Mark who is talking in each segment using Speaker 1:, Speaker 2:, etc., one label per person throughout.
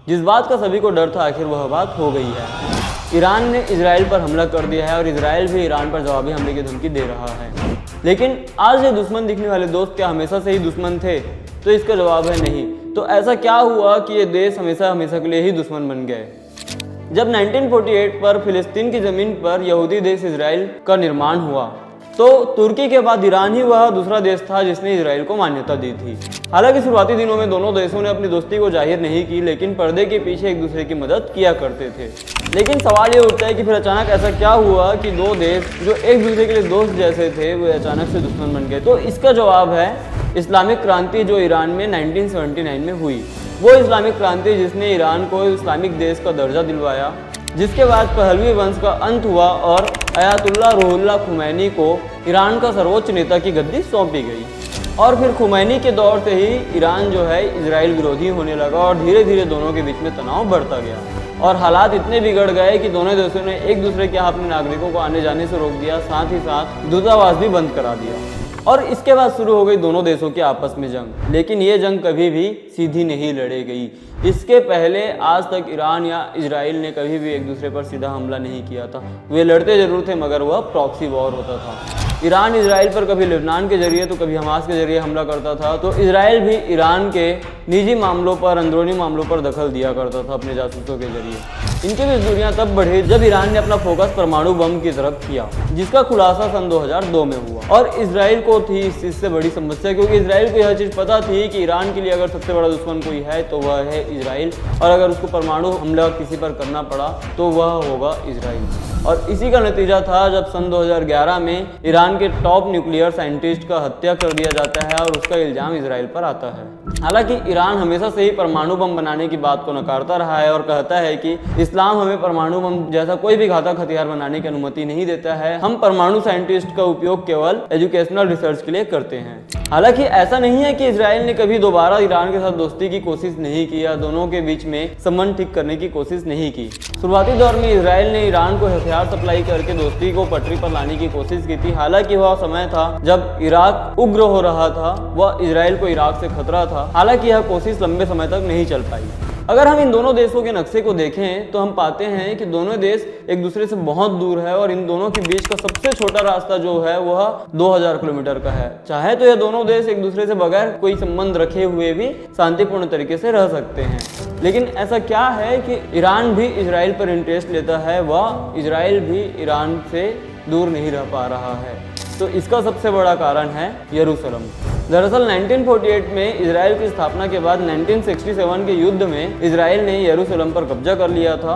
Speaker 1: जिस बात का सभी को डर था आखिर वह बात हो गई है। ईरान ने इजराइल पर हमला कर दिया है और इजराइल भी ईरान पर जवाबी हमले की धमकी दे रहा है। लेकिन आज ये दुश्मन दिखने वाले दोस्त क्या हमेशा से ही दुश्मन थे? तो इसका जवाब है नहीं। तो ऐसा क्या हुआ कि ये देश हमेशा हमेशा के लिए ही दुश्मन बन गए? जब 1948 पर फिलिस्तीन की ज़मीन पर यहूदी देश इजराइल का निर्माण हुआ तो तुर्की के बाद ईरान ही वह दूसरा देश था जिसने इजराइल को मान्यता दी थी। हालांकि शुरुआती दिनों में दोनों देशों ने अपनी दोस्ती को जाहिर नहीं की, लेकिन पर्दे के पीछे एक दूसरे की मदद किया करते थे। लेकिन सवाल ये उठता है कि फिर अचानक ऐसा क्या हुआ कि दो देश जो एक दूसरे के लिए दोस्त जैसे थे वे अचानक से दुश्मन बन गए? तो इसका जवाब है इस्लामिक क्रांति जो ईरान में 1979 में हुई। वो इस्लामिक क्रांति जिसने ईरान को इस्लामिक देश का दर्जा दिलवाया, जिसके बाद पहलवी वंश का अंत हुआ और अयातुल्ला रूहुल्लाह खुमैनी को ईरान का सर्वोच्च नेता की गद्दी सौंपी गई। और फिर खुमैनी के दौर से ही ईरान जो है इजराइल विरोधी होने लगा और धीरे धीरे दोनों के बीच में तनाव बढ़ता गया और हालात इतने बिगड़ गए कि दोनों देशों ने एक दूसरे के यहाँ अपने नागरिकों को आने जाने से रोक दिया, साथ ही साथ दूतावास भी बंद करा दिया। और इसके बाद शुरू हो गई दोनों देशों की आपस में जंग। लेकिन ये जंग कभी भी सीधी नहीं लड़ी गई। इसके पहले आज तक ईरान या इजराइल ने कभी भी एक दूसरे पर सीधा हमला नहीं किया था। वे लड़ते जरूर थे मगर वह प्रॉक्सी वॉर होता था। ईरान इजराइल पर कभी लेबनान के जरिए तो कभी हमास के जरिए हमला करता था, तो इजराइल भी ईरान के निजी मामलों पर, अंदरूनी मामलों पर दखल दिया करता था अपने जासूसों के जरिए। इनकी भी दूरियां तब बढ़ी जब ईरान ने अपना फोकस परमाणु बम की तरफ किया, जिसका खुलासा सन 2002 में हुआ। और इजराइल को थी इस चीज से बड़ी समस्या, क्योंकि इजराइल को यह चीज पता थी कि ईरान के लिए अगर सबसे बड़ा दुश्मन कोई है तो वह है इजराइल, और अगर उसको परमाणु हमला किसी पर करना पड़ा तो वह होगा इजराइल। और इसी का नतीजा था जब सन 2011 में ईरान के टॉप न्यूक्लियर साइंटिस्ट का हत्या कर दिया जाता है और उसका इल्जाम इजराइल पर आता है। हालांकि ईरान हमेशा से ही परमाणु बम बनाने की बात को नकारता रहा है और कहता है कि इस्लाम हमें परमाणु बम जैसा कोई भी घातक हथियार बनाने की अनुमति नहीं देता है, हम परमाणु साइंटिस्ट का उपयोग केवल एजुकेशनल रिसर्च के लिए करते हैं। हालांकि ऐसा नहीं है कि इजराइल ने कभी दोबारा ईरान के साथ दोस्ती की कोशिश नहीं की या दोनों के बीच में संबंध ठीक करने की कोशिश नहीं की। शुरुआती दौर में इजराइल ने ईरान को हथियार सप्लाई करके दोस्ती को पटरी पर लाने की कोशिश की थी। हालांकि वह समय था जब इराक उग्र हो रहा था, वह इजराइल को इराक से खतरा था। हालांकि यह कोशिश लंबे समय तक नहीं चल पाई। अगर हम इन दोनों देशों के नक्शे को देखें तो हम पाते हैं कि दोनों देश एक दूसरे से बहुत दूर है और इन दोनों के बीच का सबसे छोटा रास्ता जो है वह 2000 किलोमीटर का है। चाहे तो यह दोनों देश एक दूसरे से बगैर कोई संबंध रखे हुए भी शांतिपूर्ण तरीके से रह सकते हैं। लेकिन ऐसा क्या है कि ईरान भी इजराइल पर इंटरेस्ट लेता है, वह इजराइल भी ईरान से दूर नहीं रह पा रहा है। तो इसका सबसे बड़ा कारण है यरूशलेम। दरअसल 1948 में इजराइल की स्थापना के बाद 1967 के युद्ध में इजराइल ने यरूशलेम पर कब्जा कर लिया था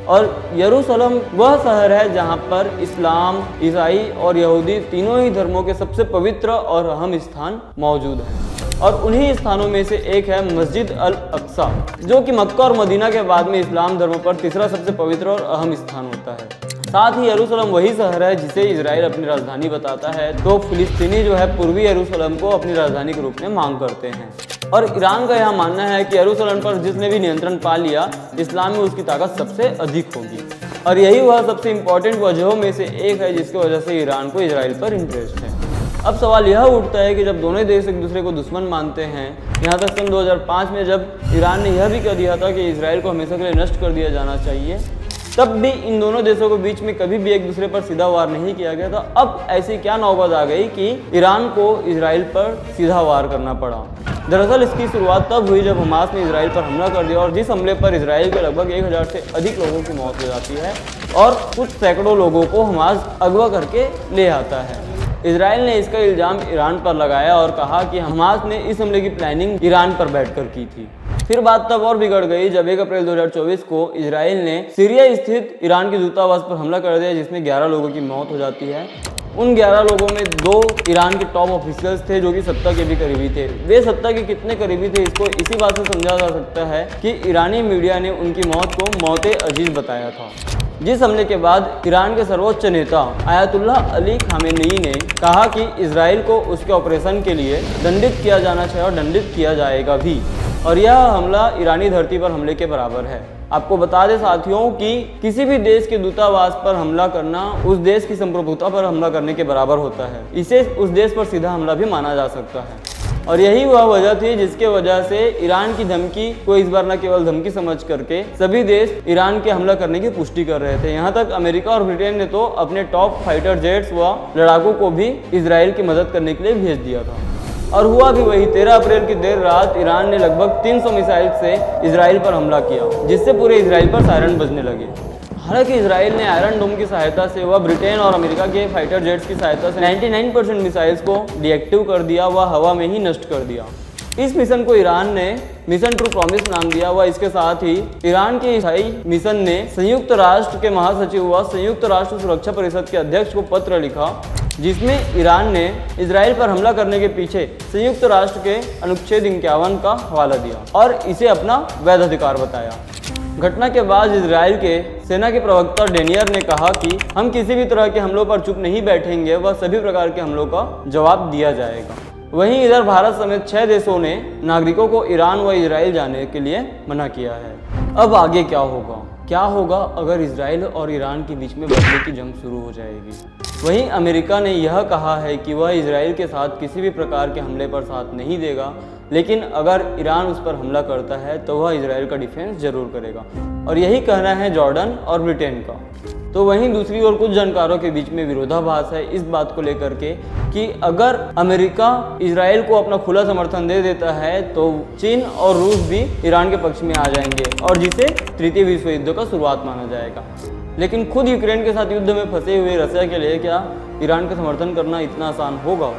Speaker 1: और यरूशलेम वह शहर है जहां पर इस्लाम, ईसाई और यहूदी तीनों ही धर्मों के सबसे पवित्र और अहम स्थान मौजूद हैं। और उन्हीं स्थानों में से एक है मस्जिद अल अक्सा, जो कि मक्का और मदीना के बाद में इस्लाम धर्म पर तीसरा सबसे पवित्र और अहम स्थान होता है। साथ ही यरूशलेम वही शहर है जिसे इजराइल अपनी राजधानी बताता है, तो फिलिस्तीनी जो है पूर्वी यरूशलेम को अपनी राजधानी के रूप में मांग करते हैं। और ईरान का यह मानना है कि यरूशलेम पर जिसने भी नियंत्रण पा लिया, इस्लाम में उसकी ताकत सबसे अधिक होगी। और यही वह सबसे इंपॉर्टेंट वजहों में से एक है जिसकी वजह से ईरान को इजराइल पर इंटरेस्ट है। अब सवाल यह उठता है कि जब दोनों देश एक दूसरे को दुश्मन मानते हैं, यहाँ तक सन 2005 में जब ईरान ने यह भी कह दिया था कि इजराइल को हमेशा के लिए नष्ट कर दिया जाना चाहिए, तब भी इन दोनों देशों के बीच में कभी भी एक दूसरे पर सीधा वार नहीं किया गया था। अब ऐसी क्या नौबत आ गई कि ईरान को इजराइल पर सीधा वार करना पड़ा? दरअसल इसकी शुरुआत तब हुई जब हमास ने इजराइल पर हमला कर दिया और जिस हमले पर इजराइल के लगभग 1000 से अधिक लोगों की मौत हो जाती है और कुछ सैकड़ों लोगों को हमास अगवा करके ले आता है। इजराइल ने इसका इल्जाम ईरान पर लगाया और कहा कि हमास ने इस हमले की प्लानिंग ईरान पर बैठकर की थी। फिर बात तब और बिगड़ गई जब 1 अप्रैल 2024 को इजराइल ने सीरिया स्थित ईरान के दूतावास पर हमला कर दिया, जिसमें 11 लोगों की मौत हो जाती है। उन 11 लोगों में 2 ईरान के टॉप ऑफिशियल्स थे जो कि सत्ता के भी करीबी थे। वे सत्ता के कितने करीबी थे इसको इसी बात से समझा जा सकता है कि ईरानी मीडिया ने उनकी मौत को मौत अजीज बताया था। जिस हमले के बाद ईरान के सर्वोच्च नेता आयतुल्ला अली खामेनेई ने कहा कि इजराइल को उसके ऑपरेशन के लिए दंडित किया जाना चाहिए और दंडित किया जाएगा भी, और यह हमला ईरानी धरती पर हमले के बराबर है। आपको बता दें साथियों कि किसी भी देश के दूतावास पर हमला करना उस देश की संप्रभुता पर हमला करने के बराबर होता है। इसे उस देश पर सीधा हमला भी माना जा सकता है। और यही वह वजह थी जिसके वजह से ईरान की धमकी को इस बार न केवल धमकी समझ करके सभी देश ईरान के हमला करने की पुष्टि कर रहे थे। यहाँ तक अमेरिका और ब्रिटेन ने तो अपने टॉप फाइटर जेट्स व लड़ाकों को भी इजराइल की मदद करने के लिए भेज दिया था। और हुआ भी वही। 13 अप्रैल की देर रात ईरान ने लगभग 300 मिसाइल से इजराइल पर हमला किया, जिससे पूरे इजराइल पर सायरन बजने लगे। हालांकि इजराइल ने आयरन डोम की सहायता से व ब्रिटेन और अमेरिका के फाइटर जेट्स की सहायता से 99% मिसाइल्स को डीएक्टिव कर दिया व हवा में ही नष्ट कर दिया। इस मिशन को ईरान ने मिशन ट्रू प्रॉमिस नाम दिया व इसके साथ ही ईरान के इस मिशन ने संयुक्त राष्ट्र के महासचिव व संयुक्त राष्ट्र सुरक्षा परिषद के अध्यक्ष को पत्र लिखा, जिसमें ईरान ने इजराइल पर हमला करने के पीछे संयुक्त राष्ट्र के अनुच्छेद 51 का हवाला दिया और इसे अपना वैध अधिकार बताया। घटना के बाद इजराइल के सेना के प्रवक्ता डेनियर ने कहा कि हम किसी भी तरह के हमलों पर चुप नहीं बैठेंगे व सभी प्रकार के हमलों का जवाब दिया जाएगा। वहीं इधर भारत समेत 6 देशों ने नागरिकों को ईरान व इजराइल जाने के लिए मना किया है। अब आगे क्या होगा? क्या होगा अगर इजराइल और ईरान के बीच में बदले की जंग शुरू हो जाएगी? वहीं अमेरिका ने यह कहा है कि वह इजराइल के साथ किसी भी प्रकार के हमले पर साथ नहीं देगा, लेकिन अगर ईरान उस पर हमला करता है तो वह इजराइल का डिफेंस जरूर करेगा। और यही कहना है जॉर्डन और ब्रिटेन का। तो वहीं दूसरी ओर कुछ जानकारों के बीच में विरोधाभास है इस बात को लेकर के कि अगर अमेरिका इजराइल को अपना खुला समर्थन दे देता है तो चीन और रूस भी ईरान के पक्ष में आ जाएंगे और जिसे तृतीय विश्व युद्ध का शुरुआत माना जाएगा। लेकिन खुद यूक्रेन के साथ युद्ध में फंसे हुए रशिया के लिए क्या ईरान का समर्थन करना इतना आसान होगा?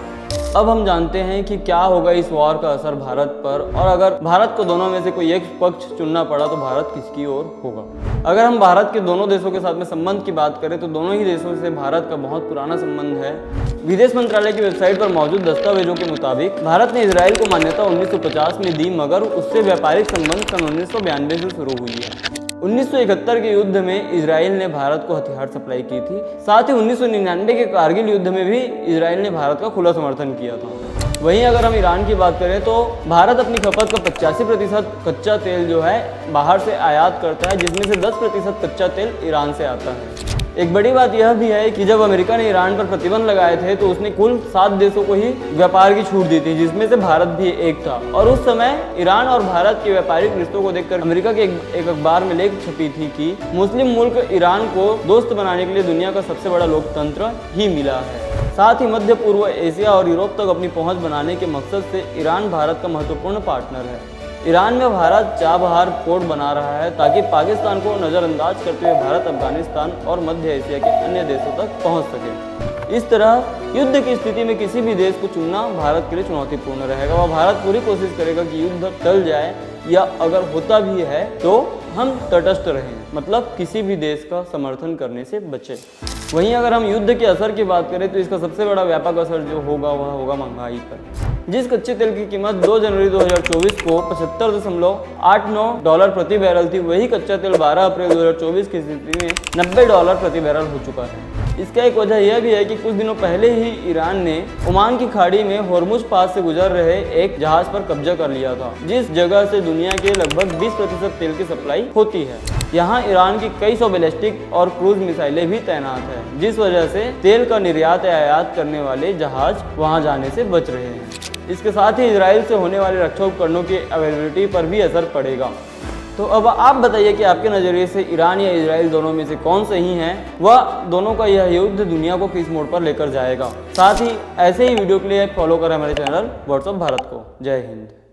Speaker 1: अब हम जानते हैं कि क्या होगा इस वॉर का असर भारत पर, और अगर भारत को दोनों में से कोई एक पक्ष चुनना पड़ा तो भारत किसकी ओर होगा। अगर हम भारत के दोनों देशों के साथ में संबंध की बात करें तो दोनों ही देशों से भारत का बहुत पुराना संबंध है। विदेश मंत्रालय की वेबसाइट पर मौजूद दस्तावेजों के मुताबिक भारत ने इजराइल को मान्यता 1950 में दी, मगर उससे व्यापारिक संबंध सन 1992 से शुरू हुई है। 1971 के युद्ध में इजराइल ने भारत को हथियार सप्लाई की थी। साथ ही 1999 के कारगिल युद्ध में भी इजराइल ने भारत का खुला समर्थन किया था। वहीं अगर हम ईरान की बात करें तो भारत अपनी खपत का 85% कच्चा तेल जो है बाहर से आयात करता है, जिसमें से 10% कच्चा तेल ईरान से आता है। एक बड़ी बात यह भी है कि जब अमेरिका ने ईरान पर प्रतिबंध लगाए थे तो उसने कुल 7 देशों को ही व्यापार की छूट दी थी, जिसमें से भारत भी एक था। और उस समय ईरान और भारत के व्यापारिक रिश्तों को देखकर अमेरिका के एक अखबार में लेख छपी थी कि मुस्लिम मुल्क ईरान को दोस्त बनाने के लिए दुनिया का सबसे बड़ा लोकतंत्र ही मिला है। साथ ही मध्य पूर्व एशिया और यूरोप तक अपनी पहुंच बनाने के मकसद से ईरान भारत का महत्वपूर्ण पार्टनर है। ईरान में भारत चाबहार पोर्ट बना रहा है ताकि पाकिस्तान को नज़रअंदाज करते हुए भारत अफगानिस्तान और मध्य एशिया के अन्य देशों तक पहुंच सके। इस तरह युद्ध की स्थिति में किसी भी देश को चुनना भारत के लिए चुनौतीपूर्ण रहेगा। वह भारत पूरी कोशिश करेगा कि युद्ध टल जाए, या अगर होता भी है तो हम तटस्थ रहें, मतलब किसी भी देश का समर्थन करने से बचे। वहीं अगर हम युद्ध के असर की बात करें तो इसका सबसे बड़ा व्यापक असर जो होगा वह होगा महंगाई पर। जिस कच्चे तेल की कीमत 2 जनवरी 2024 को $75.89 प्रति बैरल थी, वही कच्चा तेल 12 अप्रैल 2024 की स्थिति में $90 प्रति बैरल हो चुका है। इसका एक वजह यह भी है कि कुछ दिनों पहले ही ईरान ने ओमान की खाड़ी में होर्मुज पास से गुजर रहे एक जहाज पर कब्जा कर लिया था, जिस जगह से दुनिया के लगभग 20% तेल की सप्लाई होती है। यहाँ ईरान की कई सौ बैलिस्टिक और क्रूज मिसाइलें भी तैनात है, जिस वजह से तेल का निर्यात या आयात करने वाले जहाज वहाँ जाने से बच रहे हैं। इसके साथ ही इजराइल से होने वाले रक्षा उपकरणों की अवेलेबिलिटी पर भी असर पड़ेगा। तो अब आप बताइए कि आपके नज़रिए से ईरान या इजराइल दोनों में से कौन सही है, वह दोनों का यह युद्ध दुनिया को किस मोड़ पर लेकर जाएगा। साथ ही ऐसे ही वीडियो के लिए फॉलो करें हमारे चैनल व्हाट्सएप भारत को। जय हिंद।